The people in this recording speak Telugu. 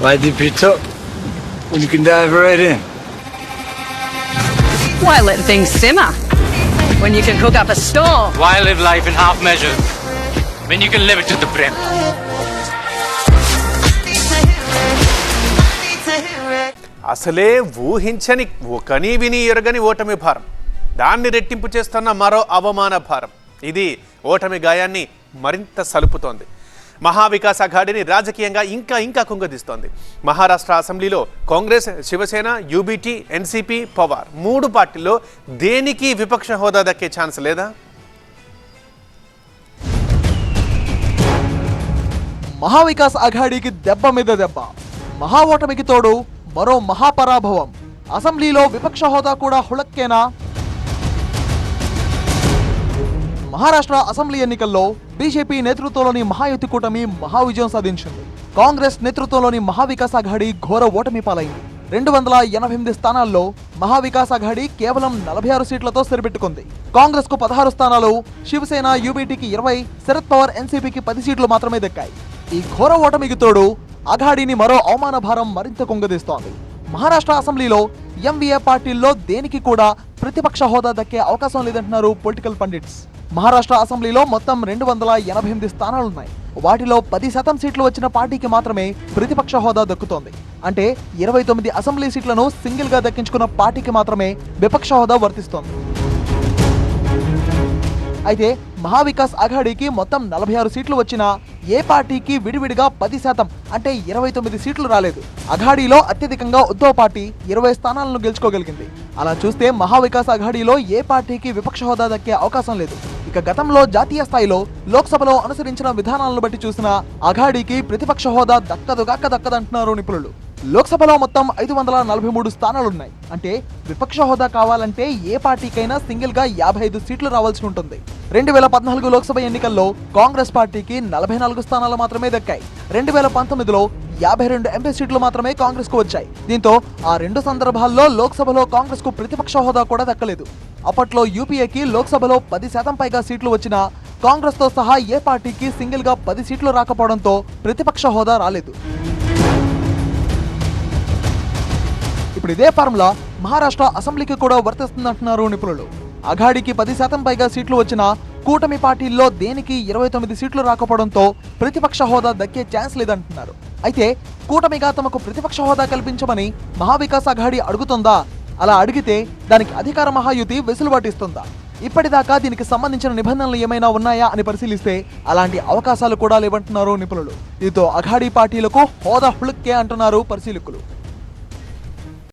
Why dip it up when you can dive right in? Why let things simmer when you can cook up a storm? Why live life in half measures when you can live it to the brim? అసలే ఊహించని కనీ విని ఎరగని ఓటమి భారం, దాన్ని రెట్టింపు చేస్తున్న మరో అవమాన భారం. ఇది ఓటమి గాయాన్ని మరింత సలుపుతోంది. మహావికాస్ అఘాడీని రాజకీయంగా ఇంకా కుంగదీస్తోంది. మహారాష్ట్ర అసెంబ్లీలో కాంగ్రెస్, శివసేన, యూబీటీ, ఎన్సీపీ, పవార్ 3 పార్టీల్లో దేనికి విపక్ష హోదా దక్కే ఛాన్స్ లేదా? మహావికాస్ అఘాడీకి దెబ్బ మీద దెబ్బ, మహా ఓటమికి తోడు మరో మహాపరాభవం. అసెంబ్లీలో విపక్ష హోదా కూడా హుళక్కేనా? మహారాష్ట్ర అసెంబ్లీ ఎన్నికల్లో బీజేపీ నేతృత్వంలోని మహాయుతి కూటమి మహావిజయం సాధించింది. కాంగ్రెస్ నేతృత్వంలోని మహావికాస్ అఘాడీ ఘోర ఓటమి పాలైంది. 288 స్థానాల్లో మహావికాస్ అఘాడీ కేవలం 46 సీట్లతో సరిపెట్టుకుంది. కాంగ్రెస్ కు 16 స్థానాలు, శివసేన, యూబీటీకి 20, శరద్ పవార్, ఎన్సీపీకి 10 సీట్లు మాత్రమే దక్కాయి. ఈ ఘోర ఓటమికి తోడు అఘాడీని మరో అవమాన భారం మరింత కుంగదీస్తోంది. మహారాష్ట్ర అసెంబ్లీలో ఎంవీఏ పార్టీల్లో దేనికి కూడా ప్రతిపక్ష హోదా దక్కే అవకాశం లేదంటున్నారు పొలిటికల్ పండిట్స్. మహారాష్ట్ర అసెంబ్లీలో మొత్తం 288 స్థానాలున్నాయి. వాటిలో 10% సీట్లు వచ్చిన పార్టీకి మాత్రమే ప్రతిపక్ష హోదా దక్కుతోంది. అంటే 29 అసెంబ్లీ సీట్లను సింగిల్ గా దక్కించుకున్న పార్టీకి మాత్రమే విపక్ష హోదా వర్తిస్తోంది. అయితే మహావికాస్ అఘాడీకి మొత్తం 46 సీట్లు వచ్చినా ఏ పార్టీకి విడివిడిగా 10% అంటే 29 సీట్లు రాలేదు. అఘాడీలో అత్యధికంగా ఉద్ధవ్ పార్టీ 20 స్థానాలను గెలుచుకోగలిగింది. అలా చూస్తే మహావికాస్ అఘాడీలో ఏ పార్టీకి విపక్ష హోదా దక్కే అవకాశం లేదు. ఇక గతంలో జాతీయ స్థాయిలో లోక్సభలో అనుసరించిన విధానాలను బట్టి చూసినా అఘాడీకి ప్రతిపక్ష హోదా దక్కదంటున్నారు నిపుణులు. లోక్సభలో మొత్తం 543 స్థానాలున్నాయి. అంటే విపక్ష హోదా కావాలంటే ఏ పార్టీకైనా సింగిల్ గా 55 సీట్లు రావాల్సి ఉంటుంది. 2014 లోక్సభ ఎన్నికల్లో కాంగ్రెస్ పార్టీకి 44 స్థానాలు మాత్రమే దక్కాయి. 2019లో 52 ఎంపీ సీట్లు మాత్రమే కాంగ్రెస్ కు వచ్చాయి. దీంతో ఆ 2 సందర్భాల్లో లోక్సభలో కాంగ్రెస్ కు ప్రతిపక్ష హోదా కూడా దక్కలేదు. అప్పట్లో యూపీఏకి లోక్సభలో 10% పైగా సీట్లు వచ్చినా కాంగ్రెస్ తో సహా ఏ పార్టీకి సింగిల్ గా 10 సీట్లు రాకపోవడంతో ప్రతిపక్ష హోదా రాలేదు. ఇప్పుడు ఇదే ఫార్ములా మహారాష్ట్ర అసెంబ్లీకి కూడా వర్తిస్తుందంటున్నారు నిపుణులు. అఘాడీకి 10% పైగా సీట్లు వచ్చినా కూటమి పార్టీల్లో దేనికి 29 సీట్లు రాకపోవడంతో ప్రతిపక్ష హోదా దక్కే ఛాన్స్ లేదంటున్నారు. అయితే కూటమిగా తమకు ప్రతిపక్ష హోదా కల్పించమని మహావికాస్ అఘాడీ అడుగుతుందా? అలా అడిగితే దానికి అధికార మహాయుతి వెసులుబాటు ఇస్తుందా? ఇప్పటిదాకా దీనికి సంబంధించిన నిబంధనలు ఏమైనా ఉన్నాయా అని పరిశీలిస్తే అలాంటి అవకాశాలు కూడా లేవంటున్నారు నిపుణులు. దీంతో అఘాడీ పార్టీలకు హోదా హుళక్కే అంటున్నారు పరిశీలకులు.